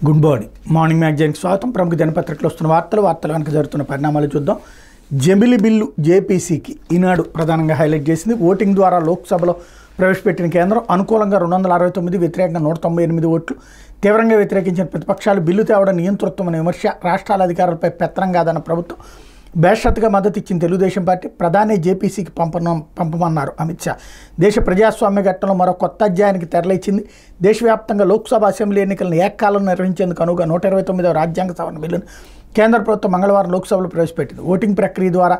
Good morning మ్యాగజైన్కి స్వాగతం. ప్రముఖ దినపత్రికలో వస్తున్న వార్తలు వెనక జరుగుతున్న పరిణామాలు చూద్దాం. జమిలి బిల్లు జేపీసీకి ఈనాడు ప్రధానంగా హైలైట్ చేసింది. ఓటింగ్ ద్వారా లోక్సభలో ప్రవేశపెట్టిన కేంద్రం అనుకూలంగా 269, వ్యతిరేకంగా 198 ఓట్లు. తీవ్రంగా వ్యతిరేకించిన ప్రతిపక్షాలు బిల్లు తేవడం నియంతృత్వం అనే విమర్శ. రాష్ట్రాల అధికారులపై పెత్తనం కాదన్న ప్రభుత్వం. బేషరతుగా మద్దతు ఇచ్చిన తెలుగుదేశం పార్టీ. ప్రధాని జేపీసీకి పంపమన్నారు అమిత్ షా. దేశ ప్రజాస్వామ్య ఘట్టంలో మరో కొత్త అధ్యాయానికి తెరలేచింది. దేశవ్యాప్తంగా లోక్సభ అసెంబ్లీ ఎన్నికలను ఏకకాలంలో నిర్వహించేందుకు అనువుగా 129వ రాజ్యాంగ సవరణ బిల్లును కేంద్ర ప్రభుత్వం మంగళవారం లోక్సభలో ప్రవేశపెట్టింది. ఓటింగ్ ప్రక్రియ ద్వారా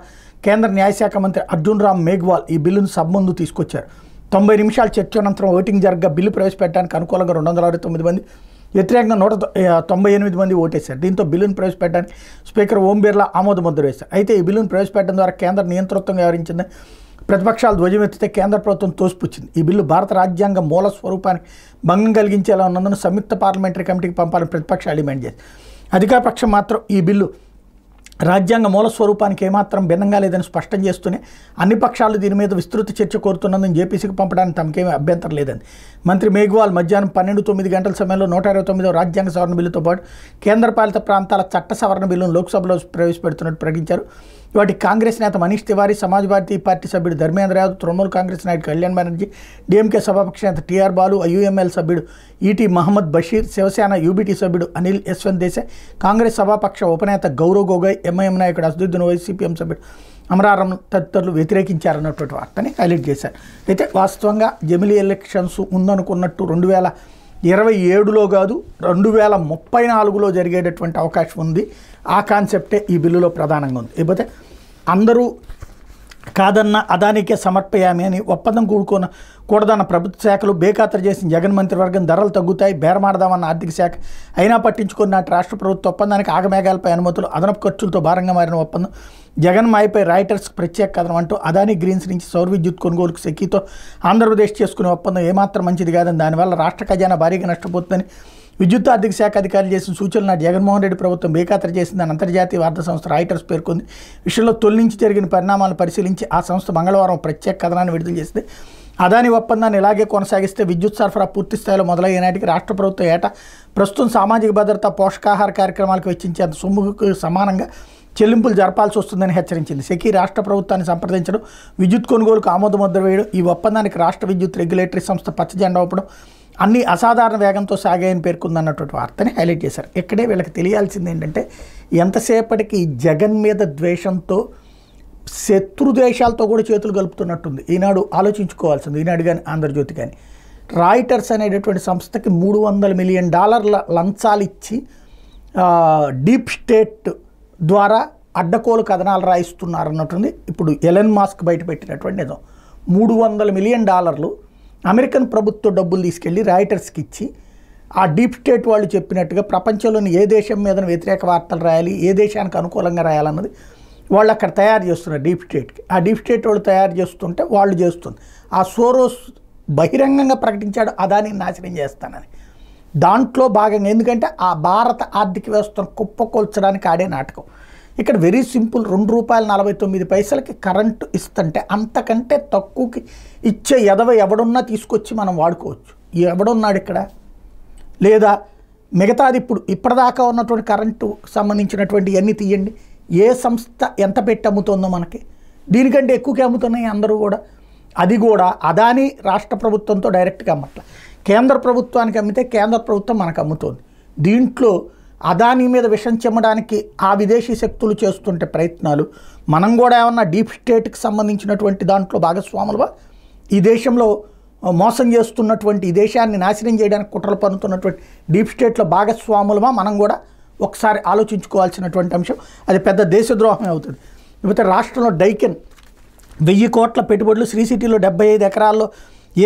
కేంద్ర న్యాయశాఖ మంత్రి అర్జున్ రామ్ మేఘ్వాల్ ఈ బిల్లును సభ ముందు తీసుకొచ్చారు. 90 నిమిషాల చర్చ అనంతరం ఓటింగ్ జరగగా బిల్లు ప్రవేశపెట్టడానికి అనుకూలంగా 269 మంది, వ్యతిరేకంగా 198 మంది ఓటేశారు. దీంతో బిల్లును ప్రవేశపెట్టడానికి స్పీకర్ ఓం బిర్లా ఆమోద ముద్ర వేశారు. అయితే ఈ బిల్లును ప్రవేశపెట్టడం ద్వారా కేంద్ర నియంతృత్వంగా వ్యవహరించిందని ప్రతిపక్షాలు ధ్వజమెత్తితే కేంద్ర ప్రభుత్వం తోసిపుచ్చింది. ఈ బిల్లు భారత రాజ్యాంగ మూల స్వరూపానికి భంగం కలిగించేలా ఉన్నందున సంయుక్త పార్లమెంటరీ కమిటీకి పంపాలని ప్రతిపక్షాలు డిమాండ్ చేశారు. అధికార పక్షం మాత్రం ఈ బిల్లు రాజ్యాంగ మూల స్వరూపానికి ఏమాత్రం భిన్నంగా లేదని స్పష్టం చేస్తూనే అన్ని పక్షాలు దీని మీద విస్తృత చర్చ కోరుతున్నందున జేపీసీకి పంపడానికి తమకేమీ అభ్యంతరం లేదని మంత్రి మేఘ్వాల్ మధ్యాహ్నం 12:09 గంటల సమయంలో 129వ రాజ్యాంగ సవరణ బిల్లుతో పాటు కేంద్రపాలిత ప్రాంతాల చట్ట సవరణ బిల్లును లోక్సభలో ప్రవేశపెడుతున్నట్టు ప్రకటించారు. వాటికి కాంగ్రెస్ నేత మనీష్ తివారీ, సమాజ్వాదీ పార్టీ సభ్యుడు ధర్మేంద్ర యాదవ్, తృణమూల్ కాంగ్రెస్ నాయకుడు కళ్యాణ్ బెనర్జీ, డీఎంకే సభాపక్ష నేత టీఆర్ బాలు, ఐయుఎంఎల్ సభ్యుడు ఈటీ మహమ్మద్ బషీర్, శివసేన యూబీటీ సభ్యుడు అనిల్ యశ్వంత్ దేశాయ్, కాంగ్రెస్ సభాపక్ష ఉపనేత గౌరవ్ గొగోయ్, ఎంఐఎం నాయకుడు అసదుద్దీన్ ఓవైసీ, సిపిఎం సభ్యుడు అమరారం తదితరులు వ్యతిరేకించారన్నటువంటి వార్తని హైలైట్ చేశారు. అయితే వాస్తవంగా జమిలీ ఎలక్షన్స్ ఉందనుకున్నట్టు 2027లో కాదు 2034లో జరిగేటటువంటి అవకాశం ఉంది. ఆ కాన్సెప్టే ఈ బిల్లులో ప్రధానంగా ఉంది. లేకపోతే అందరూ కాదన్న అదానికే సమర్పయామి అని ఒప్పందం కూడదన్న ప్రభుత్వ శాఖలు బేఖాతరు చేసిన జగన్ మంత్రివర్గం ధరలు తగ్గుతాయి బేరమాడదామన్న ఆర్థిక శాఖ అయినా పట్టించుకున్న నాటి రాష్ట్ర ప్రభుత్వ ఒప్పందానికి ఆగమేఘాలపై అనుమతులు, అదనపు ఖర్చులతో భారంగా మారిన ఒప్పందం, జగన్ మాయపై రాయిటర్స్కి ప్రత్యేక కథనం అంటూ అదానీ గ్రీన్స్ నుంచి సౌర విద్యుత్ కొనుగోలుకు సెకీతో ఆంధ్రప్రదేశ్ చేసుకునే ఒప్పందం ఏమాత్రం మంచిది కాదని, దానివల్ల రాష్ట్ర ఖజానా భారీగా నష్టపోతుందని విద్యుత్ ఆర్థిక శాఖ అధికారులు చేసిన సూచనలు నాటి జగన్మోహన్ రెడ్డి ప్రభుత్వం బేఖాతరు చేసిందని అంతర్జాతీయ వార్తా సంస్థ రాయిటర్స్ పేర్కొంది. విషయంలో తొలి నుంచి జరిగిన పరిణామాలను పరిశీలించి ఆ సంస్థ మంగళవారం ప్రత్యేక కథనాన్ని విడుదల చేసింది. అదాని ఒప్పందాన్ని ఇలాగే కొనసాగిస్తే విద్యుత్ సరఫరా పూర్తి స్థాయిలో మొదలయ్యే నాటికి రాష్ట్ర ప్రభుత్వం ఏటా ప్రస్తుతం సామాజిక భద్రత, పోషకాహార కార్యక్రమాలకు వెచ్చించేంత సొమ్ముకు సమానంగా చెల్లింపులు జరపాల్సి వస్తుందని హెచ్చరించింది. సెకీ రాష్ట్ర ప్రభుత్వాన్ని సంప్రదించడం, విద్యుత్ కొనుగోలుకు ఆమోద ముద్ర వేయడం, ఈ ఒప్పందానికి రాష్ట్ర విద్యుత్ రెగ్యులేటరీ సంస్థ పచ్చజెండా ఊపడం అన్ని అసాధారణ వేగంతో సాగాయని పేర్కొందన్నటువంటి వార్తని హైలైట్ చేశారు. ఇక్కడే వీళ్ళకి తెలియాల్సింది ఏంటంటే ఎంతసేపటికి జగన్ మీద ద్వేషంతో శత్రు దేశాలతో కూడా చేతులు కలుపుతున్నట్టుంది. ఈనాడు ఆలోచించుకోవాల్సింది, ఈనాడు కానీ ఆంధ్రజ్యోతి కానీ. రాయిటర్స్ అనేటటువంటి సంస్థకి $300 మిలియన్ లంచాలు ఇచ్చి డీప్ స్టేట్ ద్వారా అడ్డకోలు కథనాలు రాయిస్తున్నారన్నట్టుంది. ఇప్పుడు ఎలన్ మాస్క్ బయటపెట్టినటువంటి నిజం. $300 మిలియన్ అమెరికన్ ప్రభుత్వ డబ్బులు తీసుకెళ్ళి రాయిటర్స్కి ఇచ్చి ఆ డీప్ స్టేట్ వాళ్ళు చెప్పినట్టుగా ప్రపంచంలోని ఏ దేశం మీద వ్యతిరేక వార్తలు రాయాలి, ఏ దేశానికి అనుకూలంగా రాయాలన్నది వాళ్ళు అక్కడ తయారు చేస్తున్నారు డీప్ స్టేట్కి. ఆ డీప్ స్టేట్ వాళ్ళు తయారు చేస్తుంటే వాళ్ళు చేస్తుంది. ఆ సోరోస్ బహిరంగంగా ప్రకటించాడు అదానిని నాశనం చేస్తానని. దాంట్లో భాగంగా ఎందుకంటే ఆ భారత ఆర్థిక వ్యవస్థను కుప్పకొల్చడానికి ఆడే నాటకం. ఇక్కడ వెరీ సింపుల్, ₹2.49 కరెంటు ఇస్తుంటే అంతకంటే తక్కువకి ఇచ్చే ఎవడున్నా తీసుకొచ్చి మనం వాడుకోవచ్చు. ఎవడున్నాడు ఇక్కడ? లేదా మిగతాది ఇప్పటిదాకా ఉన్నటువంటి కరెంటు సంబంధించినటువంటి ఇవన్నీ తీయండి. ఏ సంస్థ ఎంత పెట్టి అమ్ముతుందో మనకి దీనికంటే ఎక్కువకి అమ్ముతున్నాయి అందరూ కూడా. అది కూడా అదాని రాష్ట్ర ప్రభుత్వంతో డైరెక్ట్గా అమ్మట్ల, కేంద్ర ప్రభుత్వానికి అమ్మితే కేంద్ర ప్రభుత్వం మనకు అమ్ముతోంది. దీంట్లో అదాని మీద విషం చెమ్మడానికి ఆ విదేశీ శక్తులు చేస్తుంటే ప్రయత్నాలు, మనం కూడా ఏమన్నా డీప్ స్టేట్కి సంబంధించినటువంటి దాంట్లో భాగస్వాములుగా, ఈ దేశంలో మోసం చేస్తున్నటువంటి, ఈ దేశాన్ని నాశనం చేయడానికి కుట్రలు పన్నుతున్నటువంటి డీప్ స్టేట్లో భాగస్వాములుగా మనం కూడా ఒకసారి ఆలోచించుకోవాల్సినటువంటి అంశం. అది పెద్ద దేశద్రోహమే అవుతుంది. లేకపోతే రాష్ట్రంలో డైకిన్ 1000 కోట్ల పెట్టుబడులు, శ్రీ సిటీలో 75 ఎకరాల్లో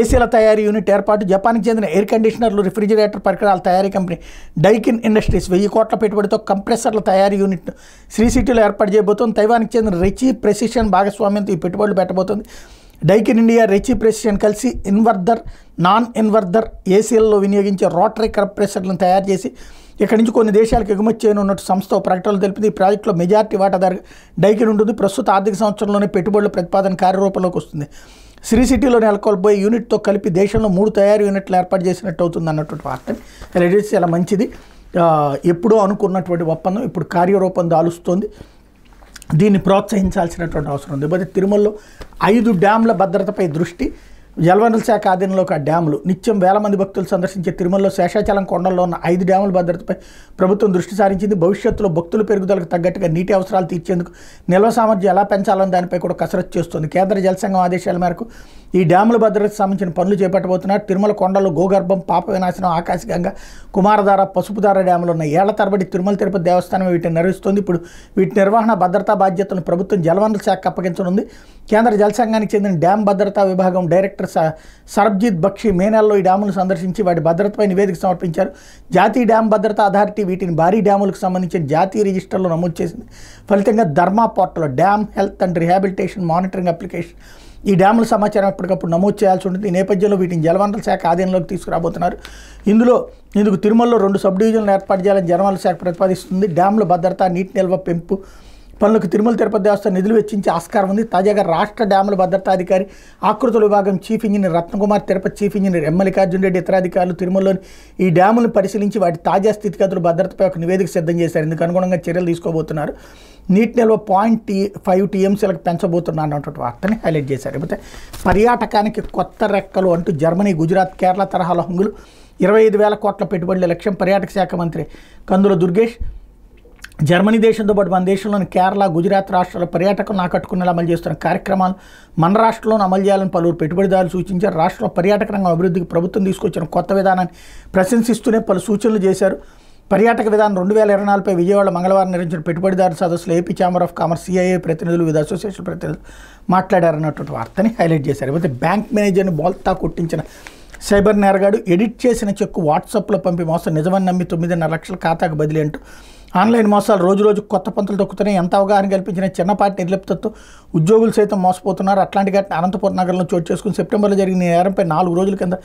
ఏసీల తయారీ యూనిట్ ఏర్పాటు, జపాన్కి చెందిన ఎయిర్ కండిషనర్లు, రిఫ్రిజిరేటర్ పరికరాల తయారీ కంపెనీ డైకిన్ ఇండస్ట్రీస్ 1000 కోట్ల పెట్టుబడితో కంప్రెసర్ల తయారీ యూనిట్ శ్రీ సిటీలో ఏర్పాటు చేయబోతోంది. తైవాన్కి చెందిన రెచి ప్రెసిషన్ భాగస్వామ్యంతో ఈ పెట్టుబడులు పెట్టబోతోంది. డైకిన్ ఇండియా, రెచి ప్రెసిషన్ కలిసి నాన్ ఇన్వర్దర్ ఏసీలలో వినియోగించే రోటరీ కంప్రెసర్లను తయారు చేసి ఇక్కడి నుంచి కొన్ని దేశాలకు ఎగుమతి చేయనున్నట్టు సంస్థ ప్రకటనలు తెలిపింది. ఈ ప్రాజెక్టులో మెజార్టీ వాటాదారు డైకిన్ ఉంటుంది. ప్రస్తుత ఆర్థిక సంవత్సరంలోనే పెట్టుబడుల ప్రతిపాదన కార్యరూపంలోకి వస్తుంది. శ్రీ సిటీలో నెలకొల్పోయే యూనిట్తో కలిపి దేశంలో 3 తయారీ యూనిట్లు ఏర్పాటు చేసినట్టు అవుతుంది అన్నటువంటి వార్తని రెడీస్ చాలా మంచిది. ఎప్పుడో అనుకున్నటువంటి ఒప్పందం ఇప్పుడు కార్యరూపం దాలుస్తోంది. దీన్ని ప్రోత్సహించాల్సినటువంటి అవసరం ఉంది. ఇకపోతే తిరుమలలో 5 డ్యామ్ల భద్రతపై దృష్టి. జలవనరుల శాఖ ఆధీనంలోకి ఆ డ్యాములు నిత్యం వేల మంది భక్తులు సందర్శించే తిరుమలలో శేషాచలం కొండల్లో ఉన్న 5 డ్యాముల భద్రతపై ప్రభుత్వం దృష్టి సారించింది. భవిష్యత్తులో భక్తుల పెరుగుదలకు తగ్గట్టుగా నీటి అవసరాలు తీర్చేందుకు నిల్వ సామర్థ్యం ఎలా పెంచాలని దానిపై కూడా కసరత్తు చేస్తుంది. కేంద్ర జలసంఘం ఆదేశాల మేరకు ఈ డ్యాముల భద్రతకు సంబంధించిన పనులు చేపట్టబోతున్నారు. తిరుమల కొండల్లో గోగర్భం, పాప వినాశనం, ఆకాశగంగ, కుమారధార, పసుపుధార డ్యాములు ఉన్నాయి. ఏళ్ల తరబడి తిరుమల తిరుపతి దేవస్థానం వీటిని నిర్వహిస్తోంది. ఇప్పుడు వీటి నిర్వహణ భద్రతా బాధ్యతలను ప్రభుత్వం జలవనరుల శాఖకు అప్పగించనుంది. కేంద్ర జలసంఘానికి చెందిన డ్యామ్ భద్రతా విభాగం డైరెక్టర్ సరబ్జీత్ బక్షి మే నెలలో ఈ డ్యాములను సందర్శించి వాటి భద్రతపై నివేదిక సమర్పించారు. జాతీయ డ్యామ్ భద్రతా అథారిటీ వీటిని భారీ డ్యాములకు సంబంధించిన జాతీయ రిజిస్టర్లో నమోదు చేసింది. ఫలితంగా Dharma portal dam health and rehabilitation monitoring application ఈ డ్యాముల సమాచారం ఎప్పటికప్పుడు నమోదు చేయాల్సి ఉంటుంది. ఈ నేపథ్యంలో వీటిని జలవనరుల శాఖ ఆధీనంలోకి తీసుకురాబోతున్నారు. ఇందుకు తిరుమలలో 2 సబ్ డివిజన్లు ఏర్పాటు చేయాలని జలవనరుల శాఖ ప్రతిపాదిస్తుంది. డ్యాముల భద్రత, నీటి నిల్వ పెంపు పనులకు తిరుమల తిరుపతి దేవస్థానం నిధులు వెచ్చించే ఆస్కారం ఉంది. తాజాగా రాష్ట్ర డ్యాముల భద్రతాధికారి, ఆకృతుల విభాగం chief engineer Ratnakumar, Tirupati chief engineer Mallikarjuna Reddy, ఇతర అధికారులు తిరుమలలోని ఈ డ్యాములను పరిశీలించి వాటి తాజా స్థితిగతుల భద్రతపై ఒక నివేదిక సిద్ధం చేశారు. ఇందుకు అనుగుణంగా చర్యలు తీసుకోబోతున్నారు. నీటి నిల్వ 0.5 TMCలకు పెంచబోతున్నారు అన్నటువంటి వార్తని హైలైట్ చేశారు. అయితే పర్యాటకానికి కొత్త రెక్కలు అంటూ జర్మనీ, గుజరాత్, కేరళ తరహాలో హంగులు. 25,000 కోట్ల పెట్టుబడుల లక్ష్యం. పర్యాటక శాఖ మంత్రి కందుల దుర్గేష్ జర్మనీ దేశంతో పాటు మన దేశంలోని కేరళ, గుజరాత్ రాష్ట్రాల పర్యాటకులను ఆకట్టుకునేలా అమలు చేస్తున్న కార్యక్రమాలు మన రాష్ట్రంలోనూ అమలు చేయాలని పలువురు పెట్టుబడిదారులు సూచించారు. రాష్ట్రంలో పర్యాటక రంగం అభివృద్ధికి ప్రభుత్వం తీసుకొచ్చిన కొత్త విధానాన్ని ప్రశంసిస్తూనే పలు సూచనలు చేశారు. పర్యాటక విధానం 2024పై విజయవాడ మంగళవారం నిర్వహించిన పెట్టుబడిదారు సదస్సులో AP chamber of commerce, CIA ప్రతినిధులు, వివిధ అసోసియేషన్ ప్రతినిధులు మాట్లాడారన్నటువంటి వార్తని హైలైట్ చేశారు. అయితే బ్యాంక్ మేనేజర్ని బోల్తా కొట్టించిన సైబర్ నేరగాడు ఎడిట్ చేసిన చెక్కు వాట్సాప్లో పంపి మోసం నిజమని నమ్మి 9.5 లక్షల ఖాతాకు బదిలీ అంటూ ఆన్లైన్ మోసాలు రోజు కొత్త పంతులు తొక్కుతున్నాయి. ఎంత అవగాహన కల్పించిన చిన్నపాటి నిర్లిప్తతో ఉద్యోగులు సైతం మోసపోతున్నారు. అట్లాంటి ఘటన అనంతపురం నగరంలో చోటు చేసుకుని సెప్టెంబర్లో జరిగిన నేరంపై 4 రోజుల కింద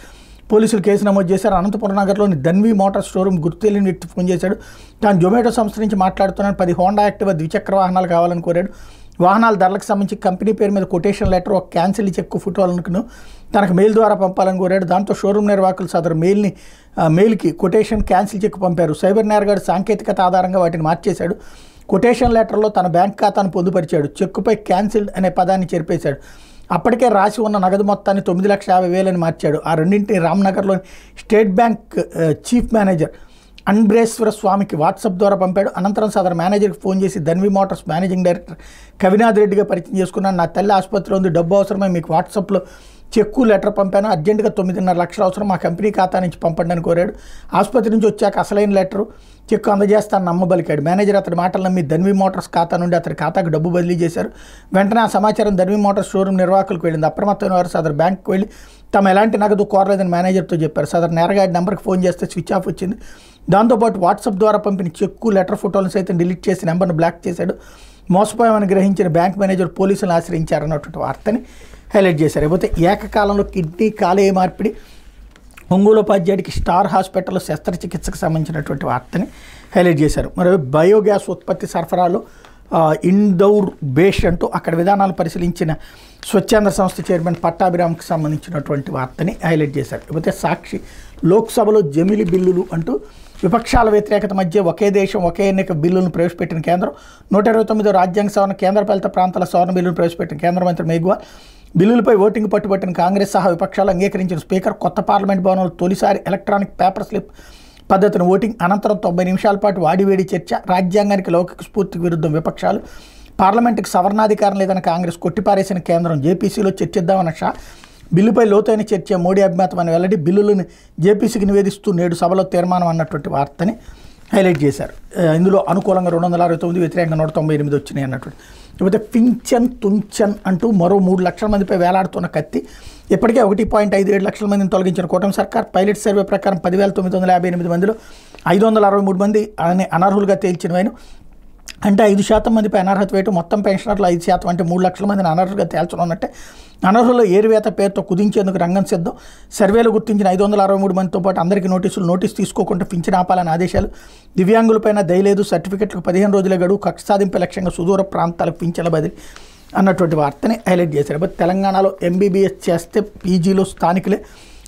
పోలీసులు కేసు నమోదు చేశారు. అనంతపురం నగర్లోని ధన్వి మోటార్ షోరూమ్ గుర్తు తెలియని వ్యక్తి ఫోన్ చేశాడు. తాను జొమాటో సంస్థ నుంచి మాట్లాడుతున్నాను, 10 హోండా యాక్టివా ద్విచక్ర వాహనాలు కావాలని కోరాడు. వాహనాల ధరలకు సంబంధించి కంపెనీ పేరు మీద కొటేషన్ లెటర్, ఒక క్యాన్సిల్ చెక్కు ఫోటోలను తనకు మెయిల్ ద్వారా పంపాలని కోరాడు. దాంతో షోరూమ్ నిర్వాహకులు సదరు మెయిల్కి కొటేషన్, క్యాన్సిల్ చెక్ పంపారు. సైబర్ నేరగాడు సాంకేతికత ఆధారంగా వాటిని మార్చేశాడు. కొటేషన్ లెటర్లో తన బ్యాంక్ ఖాతాను పొందుపరిచాడు. చెక్కుపై క్యాన్సిల్ అనే పదాన్ని చెరిపేశాడు. అప్పటికే రాసి ఉన్న నగదు మొత్తాన్ని 9,50,000 అని మార్చాడు. ఆ రెండింటిని రామ్నగర్లోని స్టేట్ బ్యాంక్ చీఫ్ మేనేజర్ అన్బ్రేశ్వర స్వామికి వాట్సాప్ ద్వారా పంపాడు. అనంతరం సదరు మేనేజర్కి ఫోన్ చేసి Dhanvi Motors managing director Kavinath రెడ్డిగా పరిచయం చేసుకున్నాను. నా తల్లి ఆసుపత్రిలో ఉంది, డబ్బు అవసరమై మీకు వాట్సాప్లో చెక్కు లెటర్ పంపాను. అర్జెంటుగా 9.5 లక్షలు అవసరం, మా కంపెనీ ఖాతా నుంచి పంపండి అని కోరాడు. ఆసుపత్రి నుంచి వచ్చాక అసలైన లెటరు, చెక్కు అందజేస్తాను నమ్మబలికాడు. మేనేజర్ అతడి మాటలు నమ్మి ధన్వి మోటార్స్ ఖాతా నుండి అతడి ఖాతాకు డబ్బు బదిలీ చేశారు. వెంటనే ఆ సమాచారం ధన్వి మోటార్స్ షోరూమ్ నిర్వాహకులకు వెళ్ళింది. అప్రమత్తమైన వారు సదరు బ్యాంకుకు వెళ్ళి తమ ఎలాంటి నగదు కోరలేదని మేనేజర్తో చెప్పారు. సదరు నేరగాడి నెంబర్కి ఫోన్ చేస్తే స్విచ్ ఆఫ్ వచ్చింది. దాంతోపాటు వాట్సాప్ ద్వారా పంపిన చెక్కు, లెటర్ ఫోటోలను సైతం డిలీట్ చేసి నెంబర్ను బ్లాక్ చేశాడు. మోసపోయామని గ్రహించిన బ్యాంక్ మేనేజర్ పోలీసులను ఆశ్రయించారన్నటువంటి వార్తని హైలైట్ చేశారు. లేకపోతే ఏకకాలంలో కిడ్నీ కాలేయ మార్పిడి, ఒంగోలు ఉపాధ్యాయుడికి స్టార్ హాస్పిటల్లో శస్త్రచికిత్సకు సంబంధించినటువంటి వార్తని హైలైట్ చేశారు. మరి బయోగ్యాస్ ఉత్పత్తి సరఫరాలో ఇందౌర్ బేష్ అంటూ అక్కడ విధానాలు పరిశీలించిన స్వచ్ఛంద సంస్థ చైర్మన్ పట్టాభిరామ్కి సంబంధించినటువంటి వార్తని హైలైట్ చేశారు. లేకపోతే సాక్షి లోక్సభలో జమిలి బిల్లులు అంటూ విపక్షాల వ్యతిరేకత మధ్య ఒకే దేశం ఒకే ఎన్నిక బిల్లులను ప్రవేశపెట్టిన కేంద్రం, 129వ రాజ్యాంగ సవరణ, కేంద్ర పాలిత ప్రాంతాల సవరణ బిల్లును ప్రవేశపెట్టిన కేంద్ర మంత్రి మేఘ్వాల్, బిల్లులపై ఓటింగ్ పట్టుబట్టిన కాంగ్రెస్ సహా విపక్షాలు అంగీకరించిన స్పీకర్, కొత్త పార్లమెంట్ భవనంలో తొలిసారి ఎలక్ట్రానిక్ పేపర్ స్లిప్ పద్ధతిని ఓటింగ్ అనంతరం 90 నిమిషాల పాటు వాడివేడి చర్చ, రాజ్యాంగానికి లౌకిక స్ఫూర్తికి విరుద్ధం విపక్షాలు, పార్లమెంటుకు సవరణాధికారం లేదని కాంగ్రెస్ కొట్టిపారేసిన కేంద్రం, జేపీసీలో చర్చిద్దామన్న షా, బిల్లుపై లోతైన చర్చ, మోడీ అభిమతం అని వెల్లడి, బిల్లులను జేపీసీకి నివేదిస్తూ నేడు సభలో తీర్మానం అన్నటువంటి వార్తని హైలైట్ చేశారు. ఇందులో అనుకూలంగా 269, వ్యతిరేకంగా 198 వచ్చినాయి అన్నటువంటి. లేకపోతే పింఛన్ తుంచన్ అంటూ మరో 3 లక్షల మందిపై వేలాడుతున్న కత్తి, ఇప్పటికే 1.57 లక్షల మందిని తొలగించిన కూటమి సర్కార్. పైలట్ సర్వే ప్రకారం 10,958 మందిలో 563 మంది అనర్హులుగా తేల్చినవైన, అంటే 5% మందిపై అనర్హత వేయటం, మొత్తం పెన్షనర్లు 5% అంటే 3 లక్షల మందిని అనర్హులుగా తేల్చనున్నట్టే. అనర్హుల్లో ఏరువేత పేరుతో కుదించేందుకు రంగం సిద్ధం. సర్వేలు గుర్తించిన 563 మందితో పాటు అందరికీ నోటీసు తీసుకోకుండా పింఛన్ ఆపాలని ఆదేశాలు. దివ్యాంగులపైన దయలేదు, సర్టిఫికెట్లకు 15 రోజుల గడువు, కక్ష సాధింపు లక్ష్యంగా సుదూర ప్రాంతాలకు పింఛన్ల బదిలీ అన్నటువంటి వార్తని హైలైట్ చేశారు. బట్ తెలంగాణలో MBBS చేస్తే పీజీలో స్థానికులే,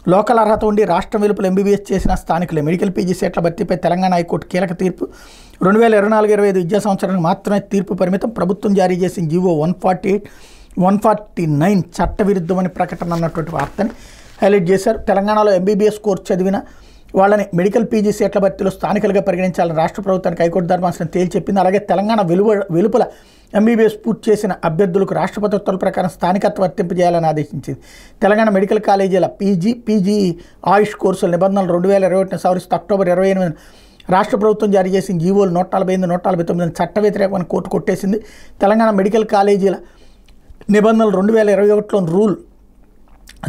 లోకల్ అర్హత ఉండి రాష్ట్రం వెలుపల ఎంబీబీఎస్ చేసిన స్థానికులే మెడికల్ పీజీ సీట్ల భర్తీపై తెలంగాణ హైకోర్టు కీలక తీర్పు. 2024-25 విద్యా సంవత్సరానికి మాత్రమే తీర్పు పరిమితం. ప్రభుత్వం జారీ చేసిన జీవో 149 చట్టవిరుద్ధమని ప్రకటన అన్నటువంటి వార్తని హైలైట్ చేశారు. తెలంగాణలో ఎంబీబీఎస్ కోర్సు చదివిన వాళ్ళని మెడికల్ పీజీ సీట్ల భర్తీలో స్థానికులుగా పరిగణించాలని రాష్ట్ర ప్రభుత్వానికి హైకోర్టు ధర్మాసనం తేల్చెప్పింది. అలాగే తెలంగాణ వెలుపల ఎంబీబీఎస్ పూర్తి చేసిన అభ్యర్థులకు రాష్ట్రపతి ఉత్తర్వుల ప్రకారం స్థానికత్వం వర్తింపజేయాలని ఆదేశించింది. తెలంగాణ మెడికల్ కాలేజీల పీజీ ఆయుష్ కోర్సుల నిబంధనలు 2021 సవరిస్తూ అక్టోబర్ 28 రాష్ట్ర ప్రభుత్వం జారీ చేసిన జీవోలు 145, 149 చట్ట వ్యతిరేకమని కోర్టు కొట్టేసింది. తెలంగాణ మెడికల్ కాలేజీల నిబంధనలు 2021లో రూల్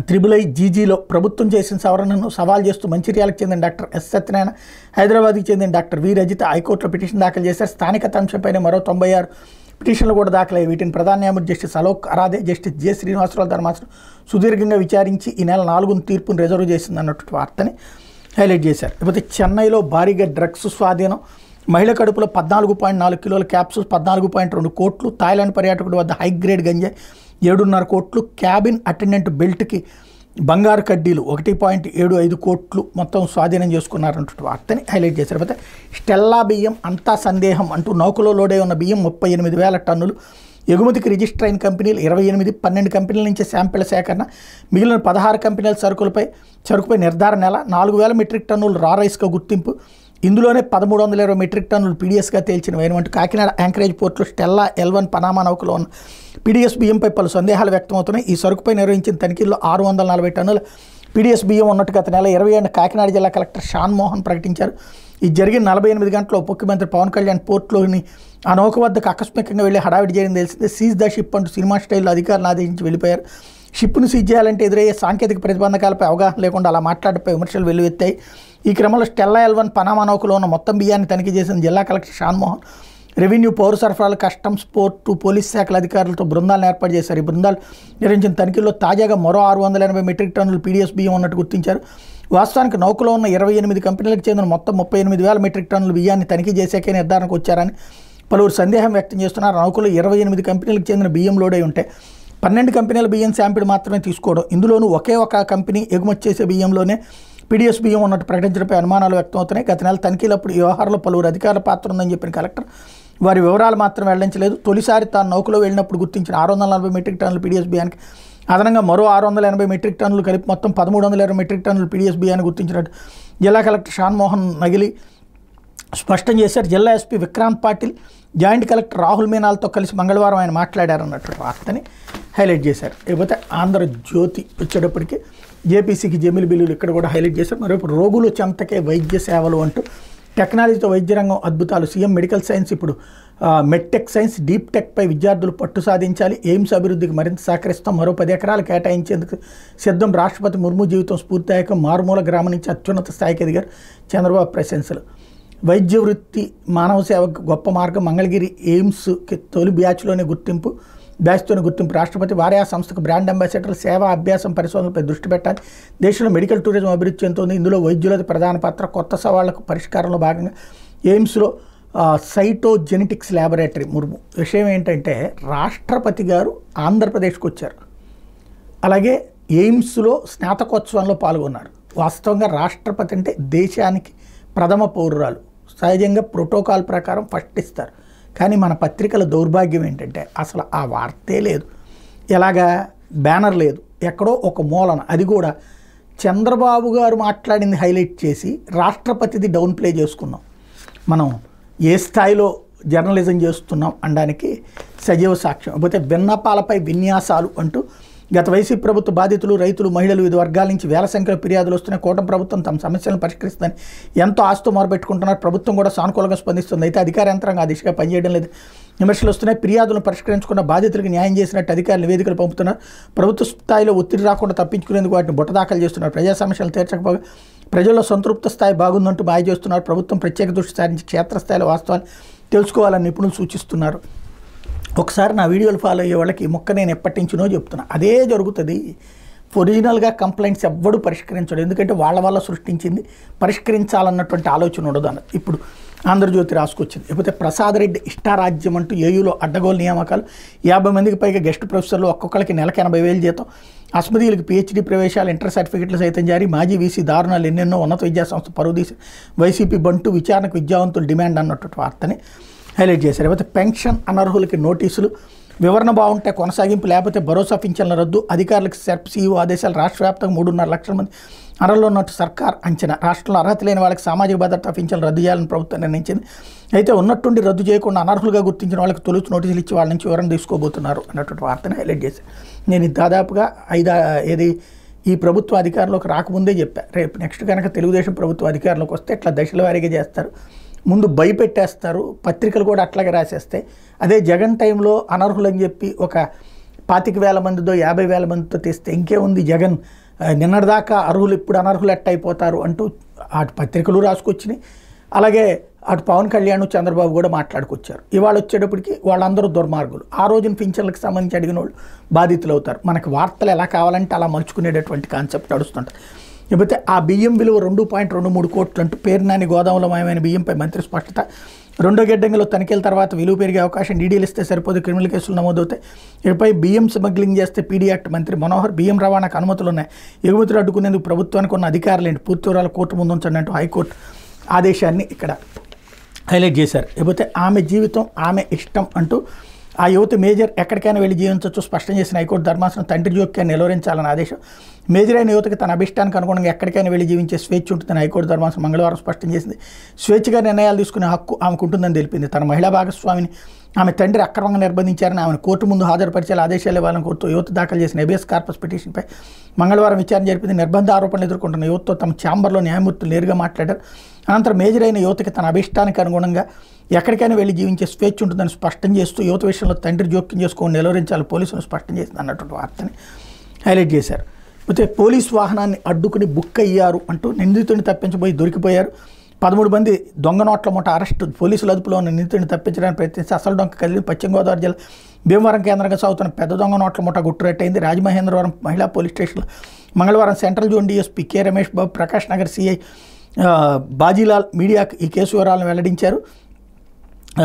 3I ప్రభుత్వం చేసిన సవరణను సవాల్ చేస్తూ మంచిర్యాలకు చెందిన డాక్టర్ ఎస్ సత్యనారాయణ, హైదరాబాద్కి చెందిన డాక్టర్ వి రజిత హైకోర్టులో పిటిషన్ దాఖలు చేశారు. స్థానికత అంశంపైన మరో 96 పిటిషన్లు కూడా దాఖలయ్యాయి. వీటిని ప్రధాన న్యాయమూర్తి Justice Alok Aradhe, Justice J Srinivasarao ధర్మాసనం సుదీర్ఘంగా విచారించి ఈ నెల 4వ తీర్పును రిజర్వ్ చేసింది అన్నటువంటి వార్తని హైలైట్ చేశారు. లేకపోతే చెన్నైలో భారీగా డ్రగ్స్ స్వాధీనం. మహిళ కడుపులో 14.4 కిలోల క్యాప్సూల్స్ 14.2 కోట్లు. థాయిలాండ్ పర్యాటకుడి వద్ద హైగ్రేడ్ గంజాయి 7.5 కోట్లు. క్యాబిన్ అటెండెంట్ బెల్ట్కి బంగారు కడ్డీలు 1.75 కోట్లు మొత్తం స్వాధీనం చేసుకున్నారంటే వార్తని హైలైట్ చేశారు. లేకపోతే స్టెల్లా బియ్యం అంతా సందేహం అంటూ నౌకలో లోడే ఉన్న బియ్యం 38,000 టన్నులు. ఎగుమతికి రిజిస్టర్ అయిన కంపెనీలు 28, 12 కంపెనీల నుంచి శాంపిళ్ల సేకరణ. మిగిలిన 16 కంపెనీల సరుకుపై నిర్ధారణ. 4,000 మెట్రిక్ టన్నులు రా రైస్గా గుర్తింపు. ఇందులోనే 1,320 మెట్రిక్ టన్నులు పీడీఎస్గా తేల్చిన వైనమంటూ కాకినాడ యాంకరేజ్ పోర్టులో స్టెల్లా L1 పనామా నౌకలో ఉన్న పీడీఎస్ బియ్యంపై పలు సందేహాలు వ్యక్తమవుతున్నాయి. ఈ సరుకుపై నిర్వహించిన తనిఖీల్లో 640 టన్నుల పీడీఎస్ బియ్యం ఉన్నట్టు గత నెల 27 కాకినాడ జిల్లా కలెక్టర్ షాన్ మోహన్ ప్రకటించారు. ఇది జరిగిన 48 గంటల్లో ముఖ్యమంత్రి పవన్ కళ్యాణ్ పోర్టులోని ఆ నౌక వద్దకు ఆకస్మికంగా వెళ్ళి హడావిడి చేయడం తెలిసిందే. సీజ్ ద షిప్ అంటూ సినిమా స్టైల్లో అధికారులు ఆదేశించి వెళ్ళిపోయారు. షిప్ను సీజ్ చేయాలంటే ఎదురయ్యే సాంకేతిక ప్రతిబంధకాలపై అవగాహన లేకుండా అలా మాట్లాడపై విమర్శలు వెల్లువెత్తాయి. ఈ క్రమంలో స్టెల్లా L1 పనామా నౌకలో ఉన్న మొత్తం బియ్యాన్ని తనిఖీ చేసిన జిల్లా కలెక్టర్ షాన్ మోహన్ రెవెన్యూ, పౌర సరఫరాలు, కస్టమ్స్, పోర్టు, పోలీస్ శాఖల అధికారులతో బృందాలను ఏర్పాటు చేశారు. ఈ బృందాలు నిర్వహించిన తనిఖీల్లో తాజాగా మరో 680 మెట్రిక్ టన్నులు పీడీఎస్ బియ్యం ఉన్నట్టు గుర్తించారు. వాస్తవానికి నౌకలో ఉన్న 28 కంపెనీలకు చెందిన మొత్తం 38,000 మెట్రిక్ టన్నుల బియ్యాన్ని తనిఖీ చేశాకే నిర్ధారణకు వచ్చారని పలువురు సందేహం వ్యక్తం చేస్తున్నారు. నౌకలో 28 కంపెనీలకు చెందిన బియ్యం లోడై ఉంటే 12 కంపెనీల బియ్యం శాంపిల్ మాత్రమే తీసుకోవడం, ఇందులోనూ ఒకే ఒక కంపెనీ ఎగుమతి చేసే బియ్యంలోనే పీడీఎస్ బియ్యం ఉన్నట్టు ప్రకటించడంపై అనుమానాలు వ్యక్తమవుతున్నాయి. గత నెల తనిఖీలప్పుడు ఈ వ్యవహారంలో పలువురు అధికారుల పాత్ర ఉందని చెప్పిన కలెక్టర్ వారి వివరాలు మాత్రం వెల్లడించలేదు. తొలిసారి తాను నౌకలో వెళ్ళినప్పుడు గుర్తించిన 640 మెట్రిక్ టన్నుల పీడీఎస్ బియ్యానికి అదనంగా మరో 680 మెట్రిక్ టన్నులు కలిపి మొత్తం 1,320 మెట్రిక్ టన్నులు పీడీఎస్ బియ్యాన్ని గుర్తించినట్టు జిల్లా కలెక్టర్ షాన్ మోహన్ నగిలి స్పష్టం చేశారు. జిల్లా SP Vikrant Patil, joint collector Rahul మీనాలతో కలిసి మంగళవారం ఆయన మాట్లాడారన్నటువంటి వార్తని హైలైట్ చేశారు. లేకపోతే ఆంధ్రజ్యోతి వచ్చేటప్పటికి జేపీసీకి జమిలి బిల్లులు ఇక్కడ కూడా హైలైట్ చేశారు. మరోపు రోగులు చెంతకే వైద్య సేవలు అంటూ టెక్నాలజీతో వైద్య రంగం అద్భుతాలు. సీఎం మెడికల్ సైన్స్ ఇప్పుడు మెడ్టెక్ సైన్స్, డీప్ టెక్పై విద్యార్థులు పట్టు సాధించాలి. ఎయిమ్స్ అభివృద్ధికి మరింత సహకరిస్తాం. మరో 10 ఎకరాలు కేటాయించేందుకు సిద్ధం. రాష్ట్రపతి ముర్ము జీవితం స్ఫూర్తిదాయకం. మారుమూల గ్రామం నుంచి అత్యున్నత స్థాయికి ఎదిగారు చంద్రబాబు ప్రశంసలు. వైద్య వృత్తి మానవ సేవకు గొప్ప మార్గం. మంగళగిరి ఎయిమ్స్కి తొలి బ్యాచ్తోనే గుర్తింపు. రాష్ట్రపతి వారే ఆ సంస్థకు బ్రాండ్ అంబాసిడర్. సేవా అభ్యాసం పరిశోధనలపై దృష్టి పెట్టాలి. దేశంలో మెడికల్ టూరిజం అభివృద్ధి చెందుతుంది. ఇందులో వైద్యులది ప్రధాన పాత్ర. కొత్త సవాళ్లకు పరిష్కారంలో భాగంగా ఎయిమ్స్లో సైటోజెనెటిక్స్ ల్యాబొరేటరీ. ముర్ము విషయం ఏంటంటే రాష్ట్రపతి గారు ఆంధ్రప్రదేశ్కి వచ్చారు. అలాగే ఎయిమ్స్లో స్నాతకోత్సవంలో పాల్గొన్నారు. వాస్తవంగా రాష్ట్రపతి అంటే దేశానికి ప్రథమ పౌరురాలు. సహజంగా ప్రోటోకాల్ ప్రకారం ఫస్ట్ ఇస్తారు. కానీ మన పత్రికల దౌర్భాగ్యం ఏంటంటే అసలు ఆ వార్తే లేదు. ఎలాగా బ్యానర్ లేదు, ఎక్కడో ఒక మూలన. అది కూడా చంద్రబాబు గారు మాట్లాడింది హైలైట్ చేసి రాష్ట్రపతిది డౌన్ ప్లే చేసుకున్నాం. మనం ఏ స్థాయిలో జర్నలిజం చేస్తున్నాం అనడానికి సజీవ సాక్ష్యం. లేకపోతే విన్నపాలపై విన్యాసాలు అంటూ గత వైసీపీ ప్రభుత్వ బాధితులు, రైతులు, మహిళలు వివిధ వర్గాల నుంచి వేల సంఖ్యలో ఫిర్యాదులు వస్తున్నాయి. కూటమి ప్రభుత్వం తమ సమస్యలను పరిష్కరిస్తుందని ఎంతో ఆశతో మొరబెట్టుకుంటున్నారు. ప్రభుత్వం కూడా సానుకూలంగా స్పందిస్తుంది. అయితే అధికార యంత్రాంగం ఆ దిశగా పనిచేయడం లేదు. విమర్శలు వస్తున్నాయి. ఫిర్యాదులను పరిష్కరించుకున్న బాధితులకు న్యాయం చేసినట్టు అధికారులు నివేదికలు పంపుతున్నారు. ప్రభుత్వ స్థాయిలో ఒత్తిడి రాకుండా తప్పించుకునేందుకు వాటిని బుట్ట దాఖలు చేస్తున్నారు. ప్రజా సమస్యలు తీర్చకపోగా ప్రజల్లో సంతృప్త స్థాయి బాగుందంటూ మాయ చేస్తున్నారు. ప్రభుత్వం ప్రత్యేక దృష్టి సారించి క్షేత్రస్థాయిలో వాస్తవాలు తెలుసుకోవాలని నిపుణులు సూచిస్తున్నారు. ఒకసారి నా వీడియోలు ఫాలో అయ్యే వాళ్ళకి ఈ మొక్క నేను ఎప్పటి నుంచినో చెప్తున్నా. అదే జరుగుతుంది. ఒరిజినల్గా కంప్లైంట్స్ ఎవ్వడూ పరిష్కరించడు. ఎందుకంటే వాళ్ళ వల్ల సృష్టించింది, పరిష్కరించాలన్నటువంటి ఆలోచన ఉండదు అన్నది. ఇప్పుడు ఆంధ్రజ్యోతి రాసుకొచ్చింది. లేకపోతే ప్రసాద్ రెడ్డి ఇష్టారాజ్యం అంటూ ఏయూలో అడ్డగోలు నియామకాలు. 50 మందికి పైగా గెస్ట్ ప్రొఫెసర్లు, ఒక్కొక్కరికి నెలకు 80,000 జీతం. అస్మదీయులకు PhD ప్రవేశాలు, ఇంటర్ సర్టిఫికెట్లు సైతం జారీ, మాజీ వీసీ దారుణాలు ఎన్నెన్నో, ఉన్నత విద్యాసంస్థ పరువు తీసి వైసీపీ బంటు, విచారణకు విద్యావంతులు డిమాండ్ అన్నటువంటి వార్తని హైలైట్ చేశారు. లేకపోతే పెన్షన్ అనర్హులకి నోటీసులు, వివరణ బాగుంటే కొనసాగింపు, లేకపోతే భరోసా పింఛన్ల రద్దు, అధికారులకు సెర్ప్ CEO ఆదేశాలు, రాష్ట్ర వ్యాప్తంగా 3.5 లక్షల మంది అనర్హులు ఉన్నట్టు సర్కార్ అంచనా, రాష్ట్రంలో అర్హత లేని వాళ్ళకి సామాజిక భద్రతా పింఛన్లు రద్దు చేయాలని ప్రభుత్వం నిర్ణయించింది. అయితే ఉన్నట్టుండి రద్దు చేయకుండా అనర్హులుగా గుర్తించిన వాళ్ళకి తొలుచు నోటీసులు ఇచ్చి వాళ్ళ నుంచి వివరణ తీసుకోబోతున్నారు అన్నటువంటి వార్తని హైలైట్ చేశారు. నేను దాదాపుగా ఈ ప్రభుత్వ అధికారంలోకి రాకముందే చెప్పా, రేపు నెక్స్ట్ కనుక తెలుగుదేశం ప్రభుత్వ అధికారంలోకి వస్తే ఇట్లా దశల వారీగా చేస్తారు, ముందు భయపెట్టేస్తారు, పత్రికలు కూడా అట్లాగే రాసేస్తాయి. అదే జగన్ టైంలో అనర్హులని చెప్పి ఒక 25,000 మందితో 50,000 మందితో తెస్తే ఇంకేముంది, జగన్ నిన్నటిదాకా అర్హులు ఇప్పుడు అనర్హులు ఎట్టయిపోతారు అంటూ అటు పత్రికలు రాసుకొచ్చినాయి. అలాగే అటు పవన్ కళ్యాణ్ చంద్రబాబు కూడా మాట్లాడుకొచ్చారు. ఇవాళ వచ్చేటప్పటికి వాళ్ళందరూ దుర్మార్గులు, ఆ రోజున పింఛన్లకు సంబంధించి అడిగిన వాళ్ళు బాధితులు అవుతారు. మనకు వార్తలు ఎలా కావాలంటే అలా మలుచుకునేటటువంటి కాన్సెప్ట్ నడుస్తుంటుంది. లేకపోతే ఆ బియ్యం విలువ 2.23 కోట్లు అంటూ పేరునాని గోదాములో మాయమైన బియ్యంపై మంత్రి స్పష్టత, రెండో గిడ్డంగిలో తనిఖీల తర్వాత విలువ పెరిగే అవకాశం, డీడీలు ఇస్తే సరిపోదు, క్రిమినల్ కేసులు నమోదవుతాయి. ఇకపై బియ్యం స్మగ్లింగ్ చేస్తే పీడీ యాక్ట్, మంత్రి మనోహర్, బియ్యం రవాణాకు అనుమతులు ఉన్నాయి, ఎగుమతులు అడ్డుకునేందుకు ప్రభుత్వానికి ఉన్న అధికారులేంటి, పూర్తి వివరాలు కోర్టు ముందు ఉంచండి అంటూ హైకోర్టు ఆదేశాన్ని ఇక్కడ హైలైట్ చేశారు. లేకపోతే ఆమె జీవితం ఆమె ఇష్టం అంటూ ఆ యువతి మేజర్ ఎక్కడికైనా వెళ్ళి జీవించవచ్చు స్పష్టం చేసిన హైకోర్టు ధర్మాసనం, తండ్రి జోక్యాన్ని నిలువరించాలని ఆదేశం, మేజర్ అయిన యువతకి తన అభిష్టానికి అనుగుణంగా ఎక్కడికైనా వెళ్ళి జీవించే స్వేచ్ఛ ఉంటుందని హైకోర్టు ధర్మాసనం మంగళవారం స్పష్టం చేసింది. స్వేచ్ఛగా నిర్ణయాలు తీసుకునే హక్కు ఆమెకు ఉంటుందని తెలిపింది. తన మహిళా భాగస్వామిని ఆమె తండ్రి అక్రమంగా నిర్బంధించారని ఆమెను కోర్టు ముందు హాజరుపరిచేలా ఆదేశాలు ఇవ్వాలని కోరుతూ యువత దాఖలు చేసిన హెబియస్ కార్పస్ పిటిషన్పై మంగళవారం విచారణ జరిపింది. నిర్బంధ ఆరోపణలు ఎదుర్కొంటున్న యువతతో తమ ఛాంబర్లో న్యాయమూర్తులు నేరుగా మాట్లాడారు. అనంతరం మేజర్ అయిన యువతకి తన అభిష్టానికి అనుగుణంగా ఎక్కడికైనా వెళ్ళి జీవించే స్వేచ్ఛ ఉంటుందని స్పష్టం చేస్తూ యువత విషయంలో తండ్రి జోక్యం చేసుకొని నిలువరించాలి పోలీసులు స్పష్టం చేసింది అన్నటువంటి వార్తని హైలైట్ చేశారు. అయితే పోలీసు వాహనాన్ని అడ్డుకుని బుక్ అయ్యారు అంటూ నిందితుడిని తప్పించబోయి దొరికిపోయారు. 13 మంది దొంగ నోట్ల మూట అరెస్టు, పోలీసుల అదుపులో ఉన్న నిందితుడిని తప్పించడానికి ప్రయత్నించి అసలు డొంక కదిలి పశ్చిమ గోదావరి జిల్లా భీమవరం కేంద్రంగా సాగుతున్న పెద్ద దొంగ నోట్ల మూట గుట్టురట్టయింది. రాజమహేంద్రవరం మహిళా పోలీస్ స్టేషన్లో మంగళవారం central zone DSP K Ramesh Babu, Prakash Nagar CI Bajilal మీడియాకు ఈ కేసు వివరాలను వెల్లడించారు.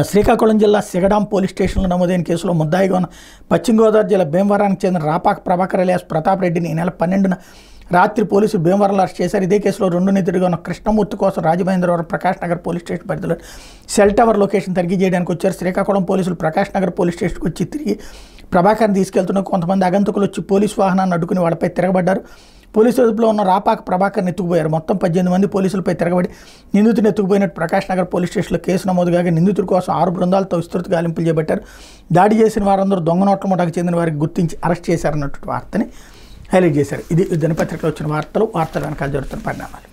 శ్రీకాకుళం జిల్లా సిగడాం పోలీస్ స్టేషన్లో నమోదైన కేసులో ముద్దాయిగా ఉన్న పశ్చిమ గోదావరి జిల్లా భీమవరానికి చెందిన రాపాక ప్రభాకర్ అలియాస్ ప్రతాప్ రెడ్డిని ఈ నెల 12న రాత్రి పోలీసులు భీమవరంలో అరెస్ట్ చేశారు. ఇదే కేసులో 2 నిందితుడిగా ఉన్న కృష్ణమూర్తి కోసం రాజమహేంద్రవరం ప్రకాష్ నగర్ పోలీస్ స్టేషన్ పరిధిలో సెల్ టవర్ లొకేషన్ తనిఖీ చేయడానికి వచ్చారు. శ్రీకాకుళం పోలీసులు ప్రకాష్ నగర్ పోలీస్ స్టేషన్కి వచ్చి తిరిగి ప్రభాకర్ని తీసుకెళ్తున్న కొంతమంది అగంతకులు వచ్చి పోలీసు వాహనాన్ని అడ్డుకుని వాళ్ళపై తిరగబడ్డారు. పోలీసు అదుపులో ఉన్న రాపాక ప్రభాకర్ని ఎత్తుకుపోయారు. మొత్తం 18 మంది పోలీసులపై తిరగబడి నిందితుని ఎత్తుకుపోయినట్టు ప్రకాష్ నగర్ పోలీస్ స్టేషన్లో కేసు నమోదు కాగా నిందితుడి కోసం 6 బృందాలతో విస్తృత గాలింపులు చేపట్టారు. దాడి చేసిన వారందరూ దొంగ నోట్ల ముఠాకు చెందిన వారికి గుర్తించి అరెస్ట్ చేశారన్నట్టు వార్తని హైలైట్ చేశారు. ఇది దినపత్రికలో వచ్చిన వార్తలు వెనకాల జరుగుతున్న పరిణామాలు.